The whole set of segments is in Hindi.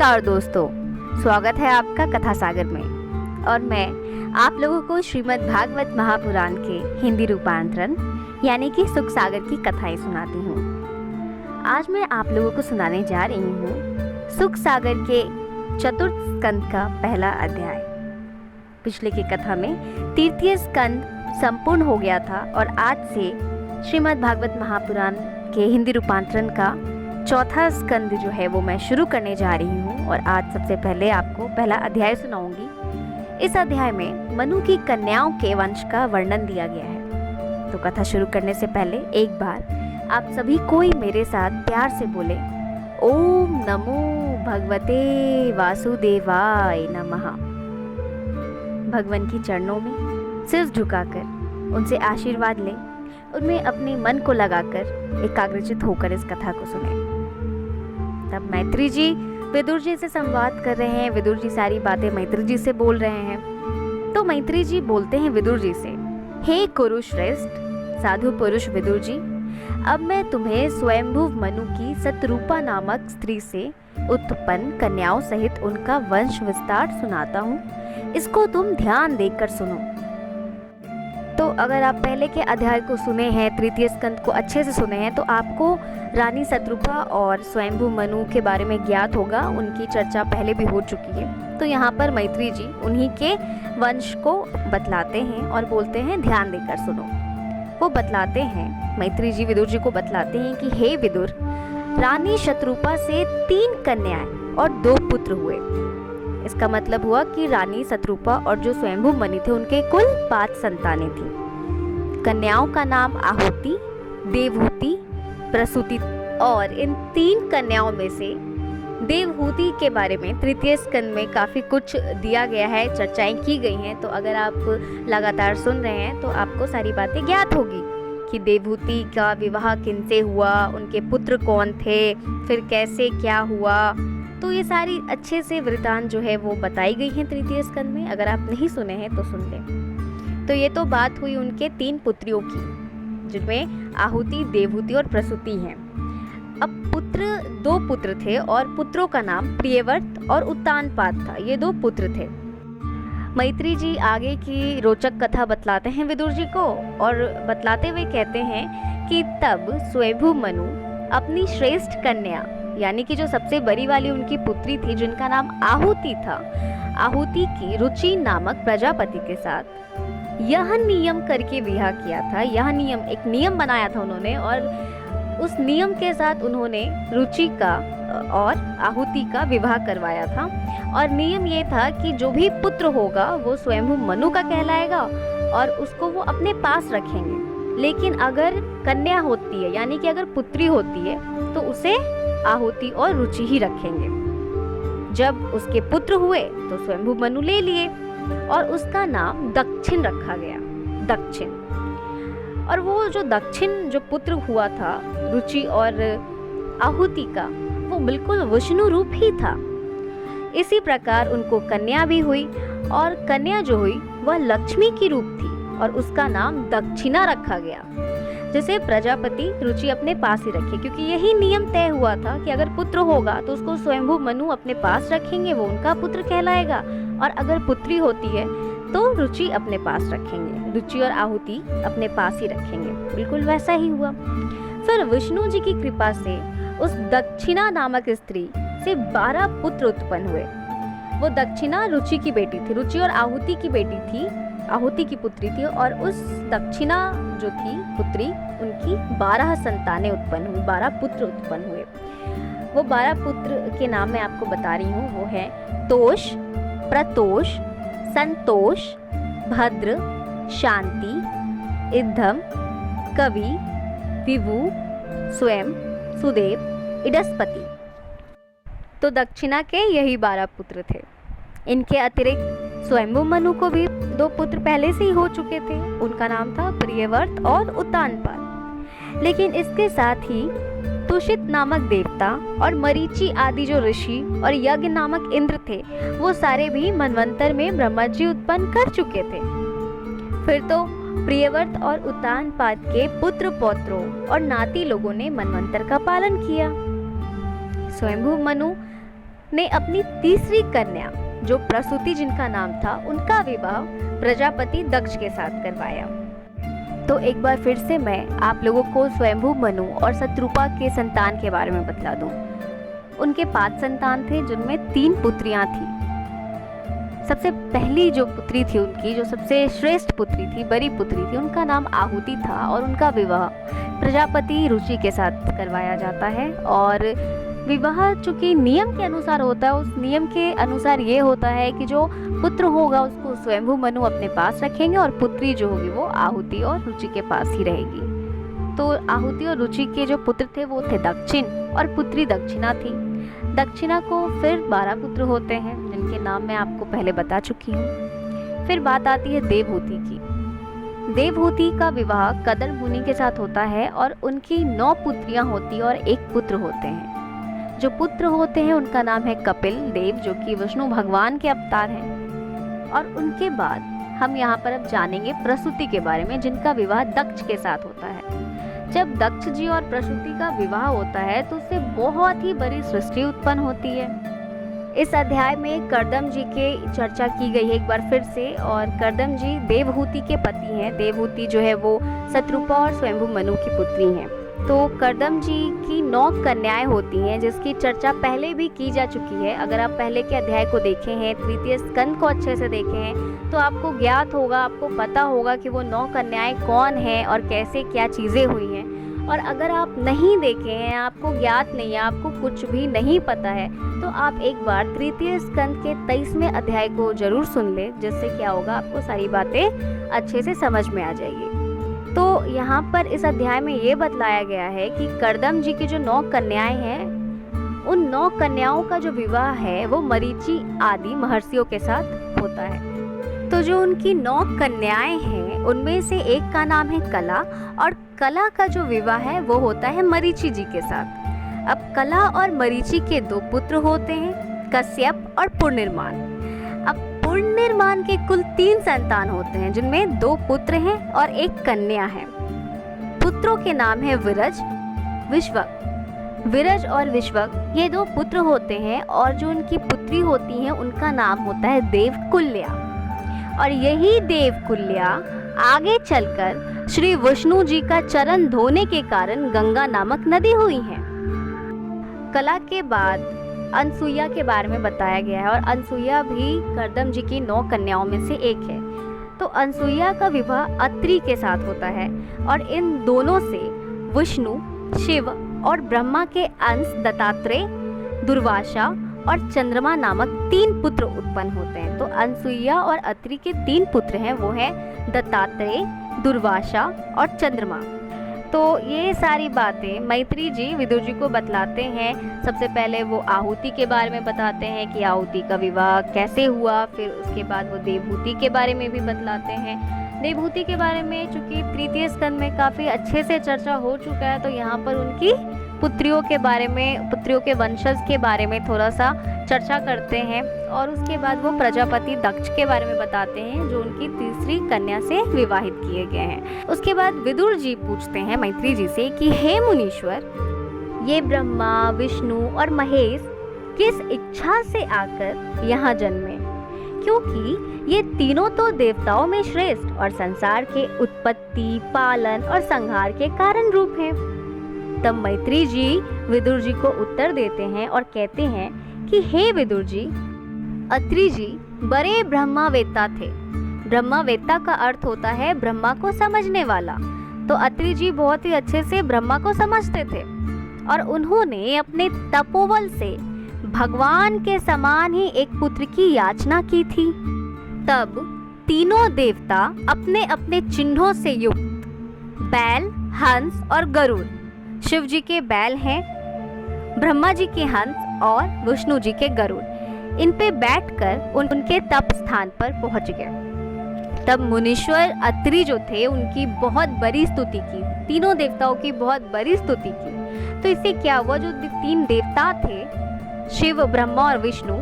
नमस्कार दोस्तों, स्वागत है आपका कथा सागर में। और मैं आप लोगों को श्रीमद् भागवत महापुराण के हिंदी रूपांतरण यानी कि सुख सागर की कथाएं सुनाती हूँ। आज मैं आप लोगों को सुनाने जा रही हूँ सुख सागर के चतुर्थ स्कंद का पहला अध्याय। पिछले की कथा में तृतीय स्कंद संपूर्ण हो गया था और आज से श्रीमद् भागवत महापुराण के हिंदी रूपांतरण का चौथा स्कंद जो है वो मैं शुरू करने जा रही हूँ। और आज सबसे पहले आपको पहला अध्याय सुनाऊंगी। इस अध्याय में मनु की कन्याओं के वंश का वर्णन दिया गया है। तो कथा शुरू करने से पहले एक बार आप सभी कोई मेरे साथ प्यार से बोले, ओम नमो भगवते वासुदेवाय नमः। भगवान की चरणों में सिर झुकाकर उनसे आशीर्वाद लें, उनमें अपने मन को लगाकर एकाग्रचित होकर इस कथा को सुने। तब मैत्री जी विदुर जी से संवाद कर रहे हैं। विदुर जी सारी बातें मैत्री जी से बोल रहे हैं। तो मैत्री जी बोलते हैं विदुर जी से, हे कुरुश्रेष्ठ साधु पुरुष विदुर जी, अब मैं तुम्हें स्वयंभुव मनु की सतरूपा नामक स्त्री से उत्पन्न कन्याओं सहित उनका वंश विस्तार सुनाता हूँ। इसको तुम ध्यान देकर सुनो। तो अगर आप पहले के अध्याय को सुने हैं, तृतीय स्कंद को अच्छे से सुने हैं, तो आपको रानी शत्रुपा और स्वयंभू मनु के बारे में ज्ञात होगा। उनकी चर्चा पहले भी हो चुकी है। तो यहाँ पर मैत्री जी उन्हीं के वंश को बतलाते हैं और बोलते हैं ध्यान देकर सुनो। वो बतलाते हैं, मैत्री जी विदुर जी को बतलाते हैं कि हे विदुर, रानी शत्रुपा से 3 कन्याएं और 2 पुत्र हुए। इसका मतलब हुआ कि रानी शत्रुपा और जो स्वयंभू मनु थे उनके कुल 5 संतानें थी। कन्याओं का नाम आहुति, देवहूति, प्रसूति। और इन 3 कन्याओं में से देवहूति के बारे में तृतीय स्कंद में काफी कुछ दिया गया है, चर्चाएं की गई हैं। तो अगर आप लगातार सुन रहे हैं तो आपको सारी बातें ज्ञात होगी कि देवहूति का विवाह किनसे हुआ, उनके पुत्र कौन थे, फिर कैसे क्या हुआ। तो ये सारी अच्छे से वृतांत जो है वो बताई गई है तृतीय स्कंद में। अगर आप नहीं सुने हैं तो सुन लें। तो ये तो बात हुई उनके 3 पुत्रियों की, जिनमें आहुति, देवहूति और प्रसूति हैं। अब 2 पुत्र थे और पुत्रों का नाम प्रियव्रत और उत्तानपाद था। ये 2 पुत्र थे। मैत्री जी आगे की रोचक कथा बतलाते हैं विदुर जी को और बतलाते हुए कहते हैं कि तब स्वयंभू मनु अपनी श्रेष्ठ कन्या यानी कि जो सबसे बड़ी वाली उनकी पुत्री थी, जिनका नाम आहुति था, आहुति की रुचि नामक प्रजापति के साथ यह नियम करके विवाह किया था। यह नियम, एक नियम बनाया था उन्होंने और उस नियम के साथ उन्होंने रुचि का और आहुति का विवाह करवाया था। और नियम ये था कि जो भी पुत्र होगा वो स्वयंभू मनु का कहलाएगा और उसको वो अपने पास रखेंगे। लेकिन अगर कन्या होती है यानी कि अगर पुत्री होती है तो उसे आहुति और रुचि ही रखेंगे। जब उसके पुत्र हुए तो स्वयंभू मनु ले लिए और उसका नाम दक्षिण रखा गया, दक्षिण। और वो जो दक्षिण जो पुत्र हुआ था रुचि और आहुति का, वो बिल्कुल विष्णु रूप ही था। इसी प्रकार उनको कन्या भी हुई और कन्या जो हुई वह लक्ष्मी की रूप थी और उसका नाम दक्षिणा रखा गया। जैसे प्रजापति रुचि अपने पास ही रखे, क्योंकि यही नियम तय हुआ था कि अगर पुत्र होगा तो उसको स्वयंभू मनु अपने पास रखेंगे, वो उनका पुत्र कहलाएगा। और अगर पुत्री होती है तो रुचि अपने पास रखेंगे, रुचि और आहुति अपने पास ही रखेंगे। बिल्कुल वैसा ही हुआ। फिर विष्णु जी की कृपा से उस दक्षिणा नामक स्त्री से 12 पुत्र उत्पन्न हुए। वो दक्षिणा रुचि की बेटी थी, रुचि और आहुति की बेटी थी, आहुति की पुत्री थी। और उस दक्षिणा जो थी पुत्री, उनकी 12 संतानें उत्पन्न हुई, 12 पुत्र उत्पन्न हुए। वो 12 पुत्र के नाम मैं आपको बता रही हूँ। वो है तोष, प्रतोष, संतोष, भद्र, शांति, इद्धम, कवि, विभु, स्वयं, सुदेव, इडस्पति। तो दक्षिणा के यही 12 पुत्र थे। इनके अतिरिक्त स्वयंभू मनु को भी 2 पुत्र पहले से ही हो चुके थे। उनका नाम था प्रियव्रत और उत्तानपाद। लेकिन इसके साथ ही तुषित नामक देवता और मरीचि आदि जो ऋषि और यज्ञ नामक इंद्र थे, वो सारे भी मनवंतर में ब्रह्मा जी उत्पन्न कर चुके थे। फिर तो प्रियव्रत और उत्तानपाद के पुत्र पौत्रों और नाती लोगों ने मनवंतर का पालन किया। स्वयंभू मनु ने अपनी तीसरी कन्या जो प्रसूति जिनका नाम था, उनका विवाह प्रजापति दक्ष के साथ करवाया। तो एक बार फिर से मैं आप लोगों को स्वयंभू मनु और शत्रुपा के संतान के बारे में बतला दूं। उनके 5 संतान थे, जिनमें 3 पुत्रियां थी। सबसे पहली जो पुत्री थी उनकी, जो सबसे श्रेष्ठ पुत्री थी, बड़ी पुत्री थी, उनका नाम आहुति था और उनका विवाह प्रजापति रुचि के साथ करवाया जाता है। और विवाह चूंकि नियम के अनुसार होता है, उस नियम के अनुसार ये होता है कि जो पुत्र होगा उसको स्वयंभू मनु अपने पास रखेंगे और पुत्री जो होगी वो आहुति और रुचि के पास ही रहेगी। तो आहुति और रुचि के जो पुत्र थे वो थे दक्षिण और पुत्री दक्षिणा थी। दक्षिणा को फिर 12 पुत्र होते हैं, जिनके नाम मैं आपको पहले बता चुकी हूँ। फिर बात आती है देवहूति की। देवहूति का विवाह कदर मुनि के साथ होता है और उनकी 9 पुत्रियां होती और 1 पुत्र होते हैं। जो पुत्र होते हैं उनका नाम है कपिल देव, जो कि विष्णु भगवान के अवतार हैं। और उनके बाद हम यहाँ पर अब जानेंगे प्रसूति के बारे में, जिनका विवाह दक्ष के साथ होता है। जब दक्ष जी और प्रसूति का विवाह होता है तो उससे बहुत ही बड़ी सृष्टि उत्पन्न होती है। इस अध्याय में कर्दम जी के चर्चा की गई है एक बार फिर से। और कर्दम जी देवहूति के पति हैं। देवहूति जो है वो शत्रुपा और स्वयंभू मनु की पुत्री हैं। तो कर्दम जी की 9 कन्याएं होती हैं, जिसकी चर्चा पहले भी की जा चुकी है। अगर आप पहले के अध्याय को देखे हैं, तृतीय स्कंद को अच्छे से देखे हैं, तो आपको ज्ञात होगा, आपको पता होगा कि वो 9 कन्याएं कौन हैं और कैसे क्या चीज़ें हुई हैं। और अगर आप नहीं देखे हैं, आपको ज्ञात नहीं है, आपको कुछ भी नहीं पता है, तो आप एक बार तृतीय स्कंद के 23वें अध्याय को जरूर सुन ले, जिससे क्या होगा, आपको सारी बातें अच्छे से समझ में आ जाएगी। तो यहाँ पर इस अध्याय में ये बतलाया गया है कि कर्दम जी की जो 9 कन्याएं हैं, उन 9 कन्याओं का जो विवाह है वो मरीचि आदि महर्षियों के साथ होता है। तो जो उनकी 9 कन्याएं हैं उनमें से एक का नाम है कला, और कला का जो विवाह है वो होता है मरीचि जी के साथ। अब कला और मरीचि के 2 पुत्र होते हैं, कश्यप और पुनर्मान। अब पुनर्मान के कुल 3 संतान होते हैं, जिनमें 2 पुत्र हैं और 1 कन्या है। पुत्रों के नाम है विरज, विश्वक। विरज और विश्वक ये 2 पुत्र होते हैं, और जो उनकी पुत्री होती हैं उनका नाम होता है देवकुल्या। और यही देवकुल्या आगे चलकर श्री विष्णु जी का चरण धोने के कारण गंगा नामक नदी हुई है। कला के बाद अनसुईया के बारे में बताया गया है, और अनसुईया भी कर्दम जी की 9 कन्याओं में से एक है। तो अनसुईया का विवाह अत्रि के साथ होता है, और इन दोनों से विष्णु, शिव और ब्रह्मा के अंश दत्तात्रेय, दुर्वासा और चंद्रमा नामक 3 पुत्र उत्पन्न होते हैं। तो अनसुईया और अत्रि के 3 पुत्र हैं, वो हैं दत्तात्रेय, दुर्वासा और चंद्रमा। तो ये सारी बातें मैत्री जी विदुर जी को बतलाते हैं। सबसे पहले वो आहुति के बारे में बताते हैं कि आहुति का विवाह कैसे हुआ, फिर उसके बाद वो देवहूति के बारे में भी बतलाते हैं। देवहूति के बारे में चूंकि तृतीय स्कंद में काफ़ी अच्छे से चर्चा हो चुका है, तो यहाँ पर उनकी पुत्रियों के बारे में, पुत्रियों के वंशज के बारे में थोड़ा सा चर्चा करते हैं। और उसके बाद वो प्रजापति दक्ष के बारे में बताते हैं, जो उनकी तीसरी कन्या से विवाहित किए गए हैं। उसके बाद विदुर जी पूछते हैं मैत्री जी से कि हे मुनीश्वर, ये ब्रह्मा, विष्णु और महेश किस इच्छा से आकर यहाँ जन्मे, क्योंकि ये तीनों तो देवताओं में श्रेष्ठ और संसार के उत्पत्ति, पालन और संहार के कारण रूप हैं। तब मैत्री जी विदुर जी को उत्तर देते हैं और कहते हैं कि हे विदुर जी, अत्रि जी बड़े ब्रह्मावेत्ता थे। ब्रह्मावेत्ता का अर्थ होता है ब्रह्मा को समझने वाला। तो अत्रि जी बहुत ही अच्छे से ब्रह्मा को समझते थे, और उन्होंने अपने तपोबल से भगवान के समान ही एक पुत्र की याचना की थी। तब तीनों देवता अपने अपने चिन्हों से युक्त बैल, हंस और गरुड़, शिव जी के बैल हैं, ब्रह्मा जी के हंस और विष्णु जी के गरुड़, इन पे बैठकर उनके तप स्थान पर पहुंच गए। तब मुनीश्वर अत्रि जो थे उनकी बहुत बड़ी स्तुति की, तीनों देवताओं की बहुत बड़ी स्तुति की। तो इससे क्या हुआ, जो 3 देवता थे शिव, ब्रह्मा और विष्णु,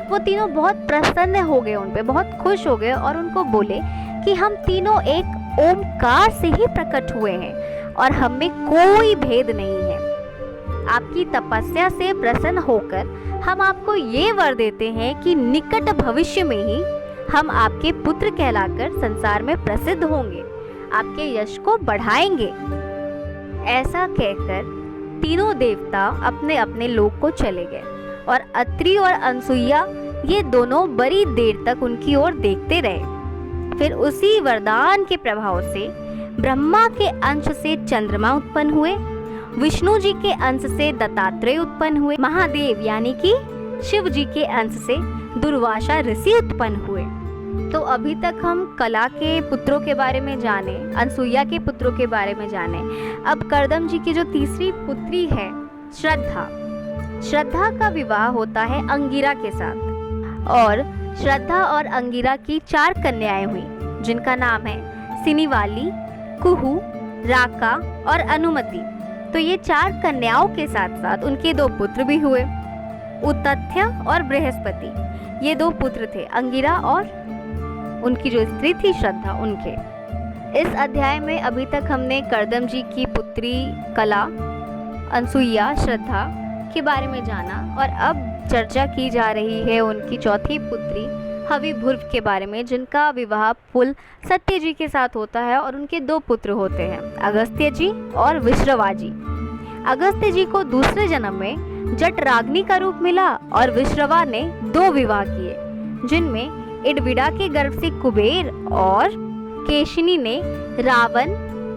वो तीनों बहुत प्रसन्न हो गए, उन पे बहुत खुश हो गए, और उनको बोले कि हम तीनों एक ओमकार से ही प्रकट हुए हैं और हम में कोई भेद नहीं है। आपकी तपस्या से प्रसन्न होकर हम आपको ये वर देते हैं कि निकट भविष्य में ही हम आपके पुत्र कहलाकर संसार में प्रसिद्ध होंगे, आपके यश को बढ़ाएंगे। ऐसा कहकर तीनों देवता अपने अपने लोक को चले गए और अत्रि और अनसुईया ये दोनों बड़ी देर तक उनकी ओर देखते रहे। फिर उसी वरदान के प्रभाव से ब्रह्मा के अंश से चंद्रमा उत्पन्न हुए, विष्णु जी के अंश से दत्तात्रेय उत्पन्न हुए, महादेव यानी कि शिव जी के अंश से दुर्वासा ऋषि उत्पन्न हुए। तो अभी तक हम कला के पुत्रों के बारे में जाने, अनसुईया के पुत्रों के बारे में जाने। अब कर्दम जी की जो तीसरी पुत्री है श्रद्धा, श्रद्धा का विवाह होता है अंगिरा के साथ और श्रद्धा और अंगिरा की 4 कन्याएं हुई जिनका नाम है सिनीवाली, कुहू, राका और अनुमति। तो ये 4 कन्याओं के साथ साथ उनके 2 पुत्र भी हुए, उतथ्य और बृहस्पति। ये 2 पुत्र थे, अंगिरा और उनकी जो स्त्री थी श्रद्धा, उनके। इस अध्याय में अभी तक हमने कर्दम जी की पुत्री कला, अनसुईया, श्रद्धा के बारे में जाना और अब चर्चा की जा रही है उनकी चौथी पुत्री हविभुर्व के बारे में, जिनका विवाह पुल सत्य जी के साथ होता है और उनके 2 पुत्र होते हैं, अगस्त्य जी और विश्रवा जी। अगस्त्य जी को दूसरे जन्म में जटराग्नि का रूप मिला और विश्रवा ने 2 विवाह किए, जिनमें इडविडा के गर्भ से कुबेर और केशिनी ने रावण,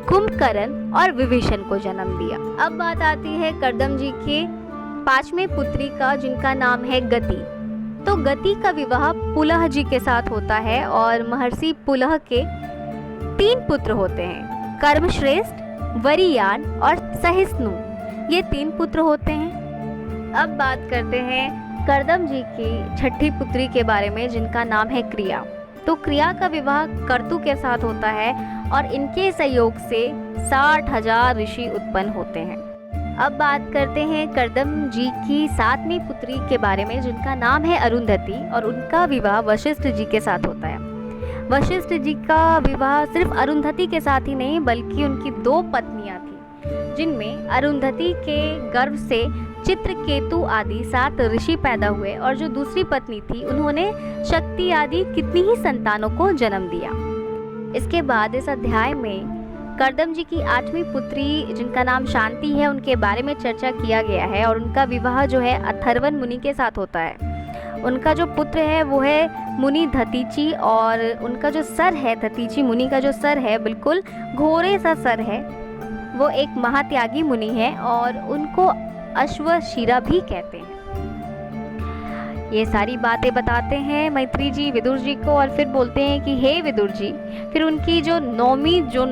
कुंभकर्ण और विभीषण को जन्म दिया। अब बात आती है कर्दम जी के 5वें पुत्री का, जिनका नाम है गति। तो गति का विवाह पुलह जी के साथ होता है और महर्षि पुलह के 3 पुत्र होते हैं, कर्मश्रेष्ठ, वरियान और सहिष्णु। ये 3 पुत्र होते हैं। अब बात करते हैं कर्दम जी की छठी पुत्री के बारे में, जिनका नाम है क्रिया। तो क्रिया का विवाह कर्तु के साथ होता है और इनके सहयोग से 60,000 ऋषि उत्पन्न होते हैं। अब बात करते हैं कर्दम जी की 7वीं पुत्री के बारे में, जिनका नाम है अरुंधति और उनका विवाह वशिष्ठ जी के साथ होता है। वशिष्ठ जी का विवाह सिर्फ अरुंधति के साथ ही नहीं बल्कि उनकी 2 पत्नियां थी, जिनमें अरुंधति के गर्भ से चित्रकेतु आदि 7 ऋषि पैदा हुए और जो दूसरी पत्नी थी उन्होंने शक्ति आदि कितनी ही संतानों को जन्म दिया। इसके बाद इस अध्याय में कर्दम जी की 8वीं पुत्री, जिनका नाम शांति है, उनके बारे में चर्चा किया गया है और उनका विवाह जो है अथर्वन मुनि के साथ होता है। उनका जो पुत्र है वो है मुनि दधीचि और उनका जो सर है, दधीचि मुनि का जो सर है बिल्कुल घोड़े सा सर है, वो एक महात्यागी मुनि है और उनको अश्वशिरा भी कहते हैं। ये सारी बातें बताते हैं मैत्री जी विदुर जी को और फिर बोलते हैं कि हे विदुर जी, फिर उनकी जो 9वीं जो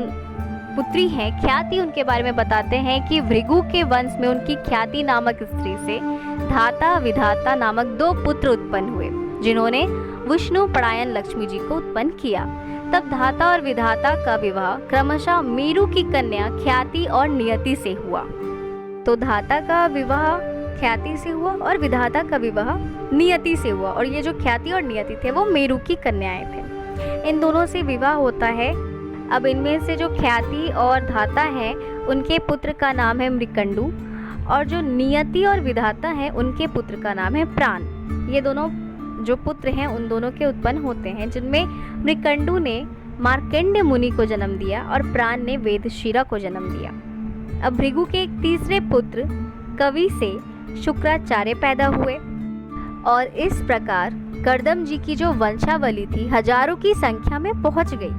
पुत्री हैं ख्याति, उनके बारे में बताते हैं कि भृगु के वंश में उनकी ख्याति नामक स्त्री से धाता विधाता नामक 2 पुत्र उत्पन्न हुए, जिन्होंने विष्णु परायण लक्ष्मी जी को उत्पन्न किया। तब धाता और विधाता का विवाह क्रमशः मेरु की कन्या ख्याति और नियति से हुआ। तो धाता का विवाह ख्याति से हुआ और विधाता का विवाह नियति से हुआ और ये जो ख्याति और नियति थे वो मेरु की कन्याएं थे। इन दोनों से विवाह होता है। अब इनमें से जो ख्याति और धाता हैं उनके पुत्र का नाम है मृकंडू और जो नियति और विधाता हैं उनके पुत्र का नाम है प्राण। ये दोनों जो पुत्र हैं उन दोनों के उत्पन्न होते हैं, जिनमें मृकंडू ने मार्कंडेय मुनि को जन्म दिया और प्राण ने वेदशिरा को जन्म दिया। अब भृगु के एक तीसरे पुत्र कवि से शुक्राचार्य पैदा हुए और इस प्रकार कर्दम जी की जो वंशावली थी हजारों की संख्या में पहुंच गई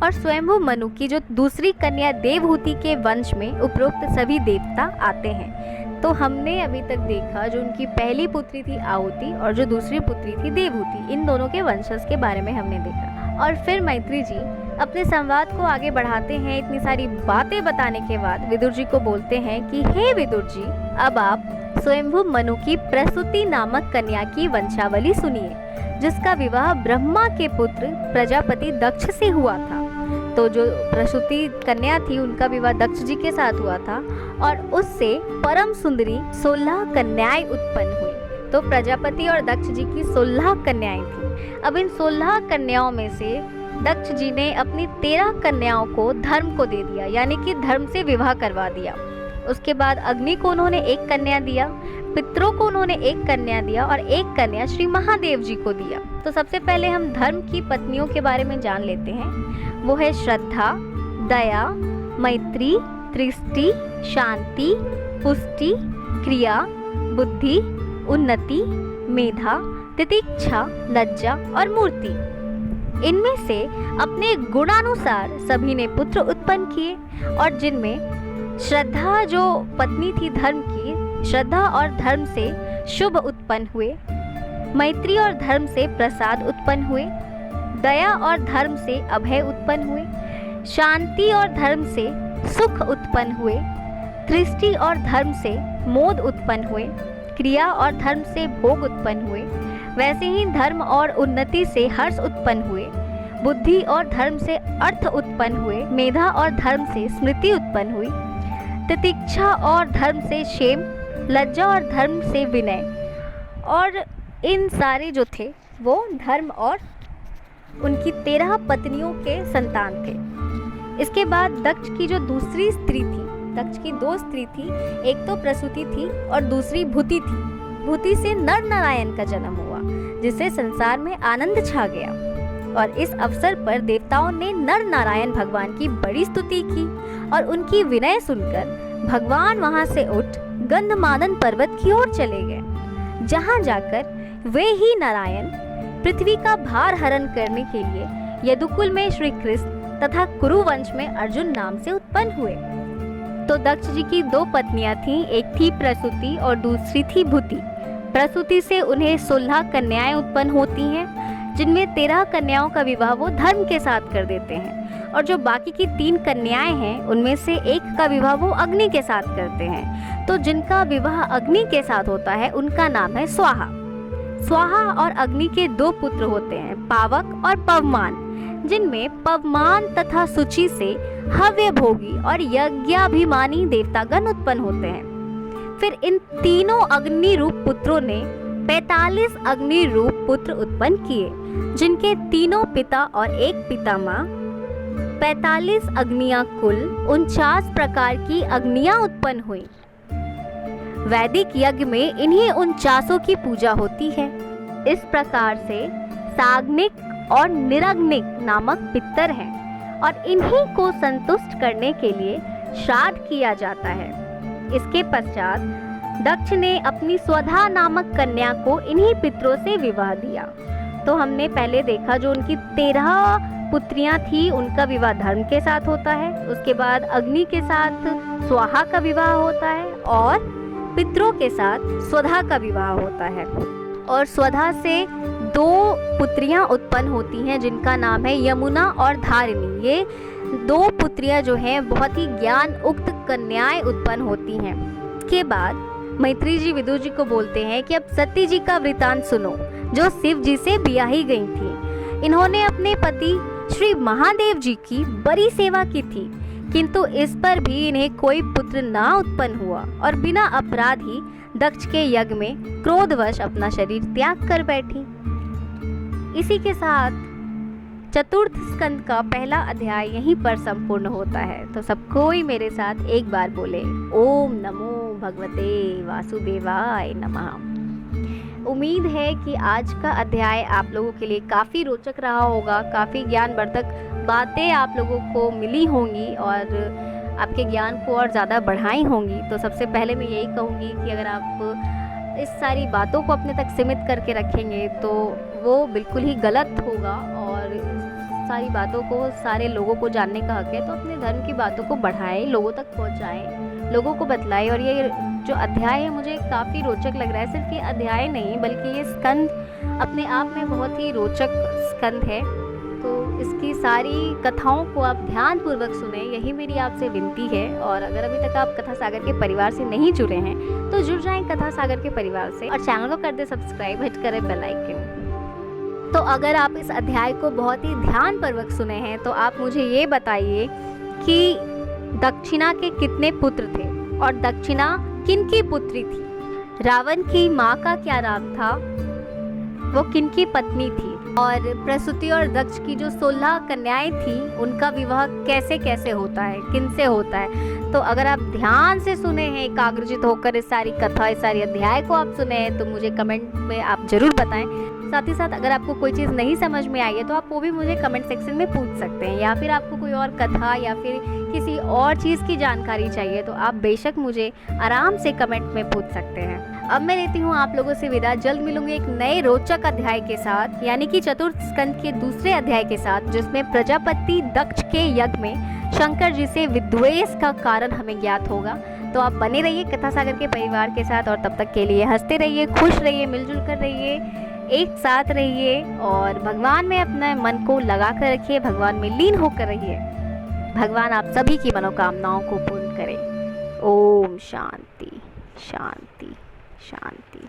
और स्वयंभू मनु की जो दूसरी कन्या देवहूति के वंश में उपरोक्त सभी देवता आते हैं। तो हमने अभी तक देखा जो उनकी पहली पुत्री थी आहुति और जो दूसरी पुत्री थी देवहूति, इन दोनों के वंशज के बारे में हमने देखा। और फिर मैत्री जी अपने संवाद को आगे बढ़ाते हैं। इतनी सारी बातें बताने के बाद विदुर जी को बोलते हैं कि हे विदुर जी, अब आप स्वयंभू मनु की प्रसूति नामक कन्या की वंशावली सुनिए, जिसका विवाह ब्रह्मा के पुत्र प्रजापति दक्ष से हुआ था। तो जो प्रसूति कन्या थी उनका विवाह दक्ष जी के साथ हुआ था और उससे परम सुंदरी 16 कन्याएं उत्पन्न हुई। तो प्रजापति और दक्ष जी की 16 कन्याएं थी। अब इन 16 कन्याओं में से दक्ष जी ने अपनी 13 कन्याओं को धर्म को दे दिया, यानी कि धर्म से विवाह करवा दिया। उसके बाद अग्नि को उन्होंने एक कन्या दिया, पितरों को उन्होंने एक कन्या दिया और एक कन्या श्री महादेव जी को दिया। तो सबसे पहले हम धर्म की पत्नियों के बारे में जान लेते हैं। वो है श्रद्धा, दया, मैत्री, दृष्टि, शांति, पुष्टि, क्रिया, बुद्धि, उन्नति, मेधा, तितिक्षा, लज्जा और मूर्ति। इनमें से अपने गुणानुसार सभी ने पुत्र उत्पन्न किए, और जिनमें श्रद्धा जो पत्नी थी धर्म की, श्रद्धा और धर्म से शुभ उत्पन्न हुए, मैत्री और धर्म से प्रसाद उत्पन्न हुए, दया और धर्म से अभय उत्पन्न हुए, शांति और धर्म से सुख उत्पन्न हुए, दृष्टि और धर्म से मोद उत्पन्न हुए, क्रिया और धर्म से भोग उत्पन्न हुए, वैसे ही धर्म और उन्नति से हर्ष उत्पन्न हुए, बुद्धि और धर्म से अर्थ उत्पन्न हुए, मेधा और धर्म से स्मृति उत्पन्न हुई, तितिक्षा और धर्म से क्षेम, लज्जा और धर्म से विनय। और इन सारे जो थे वो धर्म और उनकी 13 पत्नियों के संतान थे। इसके बाद दक्ष की जो दूसरी स्त्री थी, दक्ष की 2 स्त्री थी, एक तो प्रसूति थी और दूसरी भूति थी। भूति से नर नारायण का जन्म हुआ, जिससे संसार में आनंद छा गया। और इस अवसर पर देवताओं ने नर नारायण भगवान की बड़ी स्तुति की, और उनकी विनय सुनकर भगवान वहां से उठ गंधमादन पर्वत की ओर चले गए, जहां जाकर वे ही नारायण पृथ्वी का भार हरण करने के लिए यदुकुल में श्री कृष्ण तथा कुरुवंश में अर्जुन नाम से उत्पन्न हुए। तो दक्ष जी की 2 पत्नियां थीं, एक थी प्रसूति और दूसरी थी भूति। प्रसूति से उन्हें 16 कन्याएं उत्पन्न होती हैं, जिनमें 13 कन्याओं का विवाह वो धर्म के साथ कर देते हैं, और जो बाकी की 3 कन्याएं हैं उनमें से एक का विवाह वो अग्नि के साथ करते हैं। तो जिनका विवाह अग्नि के साथ होता है उनका नाम है स्वाहा। स्वाहा और अग्नि के 2 पुत्र होते हैं, पावक और पवमान, जिनमें पवमान तथा सुचि से हव्य भोगी और यज्ञाभिमानी देवतागण उत्पन्न होते हैं। फिर इन तीनों अग्नि रूप पुत्रों ने 45 अग्नि रूप पुत्र उत्पन्न किए, जिनके तीनों पिता और एक पितामह। 45 अग्नियां कुल 49 प्रकार की अग्नियां उत्पन्न हुई। वैदिक यज्ञ में इन्हीं 49 की पूजा होती है। इस प्रकार से साग्निक और निरग्निक नामक पितर हैं, और इन्हीं को संतुष्ट करने के लिए श्राद्ध किया जाता है। इसके पश्चात दक्ष ने अपनी स्वधा नामक कन्या को इन्हीं पितरों से विवाह दिया। तो हमने पहले देखा जो उनकी 13 पुत्रियां थी उनका विवाह धर्म के साथ होता है, उसके बाद अग्नि के साथ स्वाहा का विवाह होता है, और पितरों के साथ स्वधा का विवाह होता है। और स्वधा से 2 पुत्रियां उत्पन्न होती हैं, जिनका नाम है यमुना और धारिणी। ये 2 पुत्रियां जो हैं बहुत ही ज्ञान उक्त कन्याएं उत्पन्न होती हैं। के बाद मैत्री जी विदुर जी को बोलते हैं कि अब सती जी का वृतांत सुनो, जो शिव जी से ब्याही गई थी। इन्होंने अपने पति श्री महादेव जी की बड़ी सेवा की थी, किंतु इस पर भी इन्हें कोई पुत्र ना उत्पन्न हुआ, और बिना अपराध ही दक्ष के यज्ञ में क्रोधवश अपना शरीर त्याग कर बैठी। इसी के साथ चतुर्थ स्कंद का पहला अध्याय यहीं पर संपूर्ण होता है। तो सब कोई मेरे साथ एक बार बोले, ओम नमो भगवते वासुदेवाय नमः। उम्मीद है कि आज का अध्याय आप लोगों के लिए काफ़ी रोचक रहा होगा, काफ़ी ज्ञानवर्धक बातें आप लोगों को मिली होंगी और आपके ज्ञान को और ज़्यादा बढ़ाई होंगी। तो सबसे पहले मैं यही कहूँगी कि अगर आप इस सारी बातों को अपने तक सीमित करके रखेंगे तो वो बिल्कुल ही गलत होगा, और सारी बातों को सारे लोगों को जानने का हक है। तो अपने धर्म की बातों को बढ़ाएं, लोगों तक पहुँचाएं, लोगों को बतलाएं। और ये जो अध्याय है मुझे काफ़ी रोचक लग रहा है। सिर्फ ये अध्याय नहीं बल्कि ये स्कंद अपने आप में बहुत ही रोचक स्कंद है। तो इसकी सारी कथाओं को आप ध्यानपूर्वक सुने, यही मेरी आपसे विनती है। और अगर अभी तक आप कथा सागर के परिवार से नहीं जुड़े हैं तो जुड़ जाएं कथा सागर के परिवार से, और चैनल को कर दे सब्सक्राइब, हिट करें बेल आइकन। तो अगर आप इस अध्याय को बहुत ही ध्यानपूर्वक सुने हैं तो आप मुझे ये बताइए कि दक्षिणा के कितने पुत्र थे, और दक्षिणा किनकी पुत्री थी? रावण की माँ का क्या नाम था? वो किनकी पत्नी थी? और प्रसूति और दक्ष की जो 16 कन्याएं थी उनका विवाह कैसे कैसे होता है, किनसे होता है। तो अगर आप ध्यान से सुने हैं, एकाग्रचित होकर इस सारी कथा, इस सारी अध्याय को आप सुने हैं, तो मुझे कमेंट में आप जरूर बताएं। साथ ही साथ अगर आपको कोई चीज़ नहीं समझ में आई है तो आप वो भी मुझे कमेंट सेक्शन में पूछ सकते हैं, या फिर आपको कोई और कथा या फिर किसी और चीज़ की जानकारी चाहिए तो आप बेशक मुझे आराम से कमेंट में पूछ सकते हैं। अब मैं लेती हूँ आप लोगों से विदा। जल्द मिलूंगी एक नए रोचक अध्याय के साथ, यानी कि चतुर्थ स्कंद के दूसरे अध्याय के साथ, जिसमें प्रजापति दक्ष के यज्ञ में शंकर जी से विद्वेष का कारण हमें ज्ञात होगा। तो आप बने रहिए कथा सागर के परिवार के साथ, और तब तक के लिए हंसते रहिए, खुश रहिए, मिलजुल कर रहिए, एक साथ रहिए और भगवान में अपने मन को लगा कर रखिए, भगवान में लीन होकर रहिए। भगवान आप सभी की मनोकामनाओं को पूर्ण करें। ओम शांति शांति शांति।